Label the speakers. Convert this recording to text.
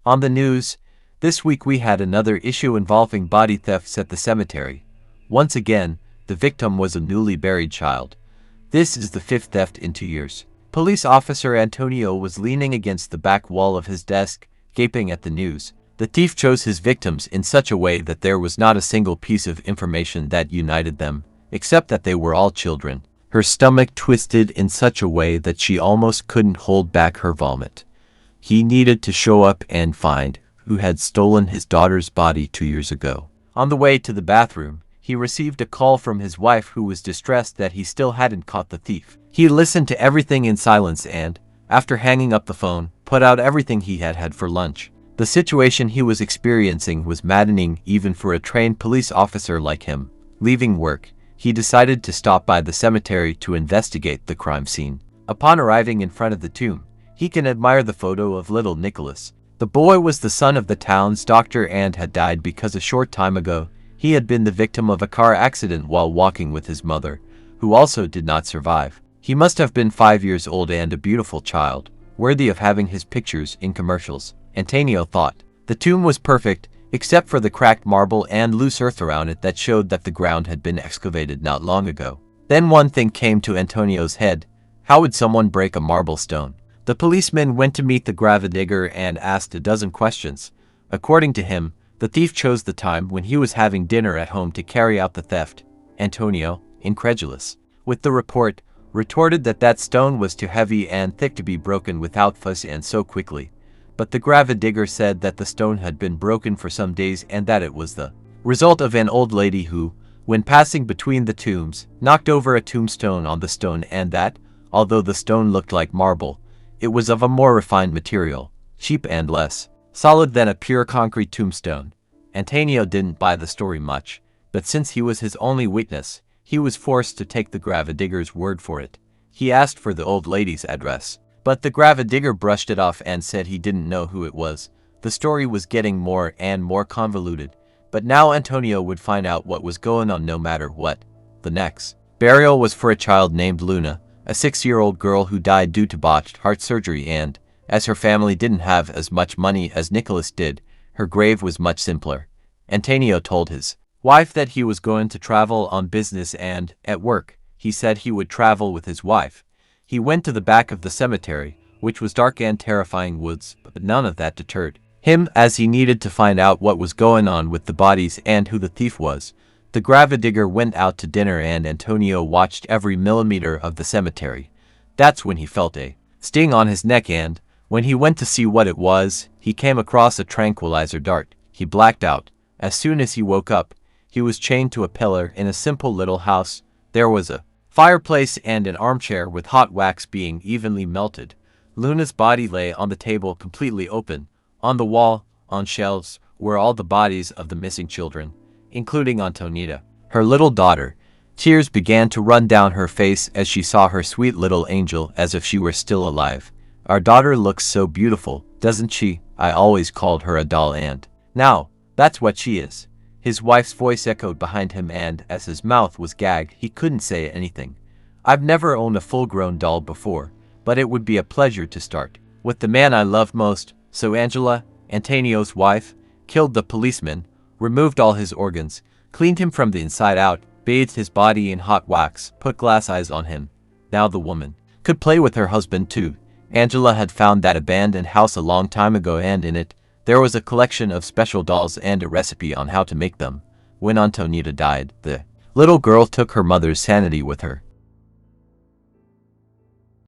Speaker 1: On the news, this week we had another issue involving body thefts at the cemetery. Once again, the victim was a newly buried child. This is the fifth theft in 2 years. Police officer Antônio was leaning against the back wall of his desk, gaping at the news. The thief chose his victims in such a way that there was not a single piece of information that united them, except that they were all children. Her stomach twisted in such a way that she almost couldn't hold back her vomit. He needed to show up and find who had stolen his daughter's body 2 years ago. On the way to the bathroom, he received a call from his wife who was distressed that he still hadn't caught the thief. He listened to everything in silence and, after hanging up the phone, put out everything he had had for lunch. The situation he was experiencing was maddening even for a trained police officer like him. Leaving work, he decided to stop by the cemetery to investigate the crime scene. Upon arriving in front of the tomb, he can admire the photo of little Nicholas. The boy was the son of the town's doctor and had died because a short time ago, he had been the victim of a car accident while walking with his mother, who also did not survive. He must have been 5 years old and a beautiful child, worthy of having his pictures in commercials, Antônio thought. The tomb was perfect, except for the cracked marble and loose earth around it that showed that the ground had been excavated not long ago. Then one thing came to Antônio's head. How would someone break a marble stone? The policeman went to meet the gravedigger and asked a dozen questions. According to him, the thief chose the time when he was having dinner at home to carry out the theft. Antônio, incredulous, with the report, retorted that that stone was too heavy and thick to be broken without fuss and so quickly. But the gravedigger said that the stone had been broken for some days and that it was the result of an old lady who, when passing between the tombs, knocked over a tombstone on the stone and that, although the stone looked like marble, it was of a more refined material, cheap and less solid than a pure concrete tombstone. Antônio didn't buy the story much, but since he was his only witness, he was forced to take the gravedigger's word for it. He asked for the old lady's address, but the gravedigger brushed it off and said he didn't know who it was. The story was getting more and more convoluted, but now Antônio would find out what was going on no matter what. The next burial was for a child named Luna, a 6-year-old girl who died due to botched heart surgery and, as her family didn't have as much money as Nicholas did, her grave was much simpler. Antônio told his wife that he was going to travel on business and, at work, he said he would travel with his wife. He went to the back of the cemetery, which was dark and terrifying woods, but none of that deterred him as he needed to find out what was going on with the bodies and who the thief was. The gravedigger went out to dinner and Antônio watched every millimeter of the cemetery. That's when he felt a sting on his neck and, when he went to see what it was, he came across a tranquilizer dart. He blacked out. As soon as he woke up, he was chained to a pillar in a simple little house. There was a fireplace and an armchair with hot wax being evenly melted. Luna's body lay on the table completely open. On the wall, on shelves, were all the bodies of the missing children, including Antônio, her little daughter. Tears began to run down her face as she saw her sweet little angel as if she were still alive. Our daughter looks so beautiful, doesn't she? I always called her a doll and now, that's what she is. His wife's voice echoed behind him and, as his mouth was gagged, he couldn't say anything. I've never owned a full-grown doll before, but it would be a pleasure to start with the man I love most. So Angela, Antônio's wife, killed the policeman, removed all his organs, cleaned him from the inside out, bathed his body in hot wax, put glass eyes on him. Now the woman could play with her husband too. Angela had found that abandoned house a long time ago and in it, there was a collection of special dolls and a recipe on how to make them. When Antônio died, the little girl took her mother's sanity with her.